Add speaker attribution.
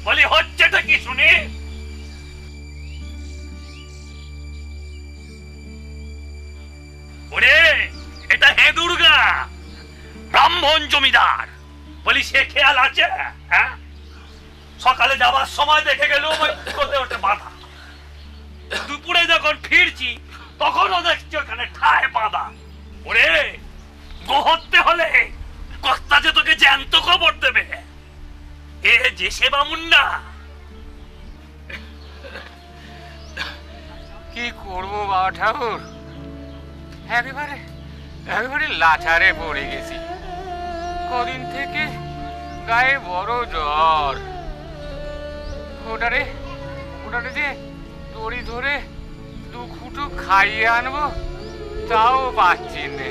Speaker 1: বলি হচ্ছেটা কি শুনি? ওরে এটা হেঁদুর্গা, ব্রাহ্মণ জমিদার। বলি সে খেয়াল আছে? হ্যাঁ, সকালে যাবার সময় দেখে গেল কোথায় ওঠে বাঁধা, দুপুরে যখন ফিরছি তখনও দেখছি ওখানে ঠায় বাঁধা। ওরে গোহত্যে হলে কর্তা যে তোকে জ্যান্ত খবর দেবে, এ যে সেবা মুন্না।
Speaker 2: কি করবো বাবা ঠাকুর, একেবারে একেবারে লাচারে পড়ে গেছি। কদিন থেকে গায়ে বড় জ্বর। ওটারে ওটারে যে দড়ি ধরে 2 খুঁটো খাইয়ে আনবো তাও পাচ্ছি না।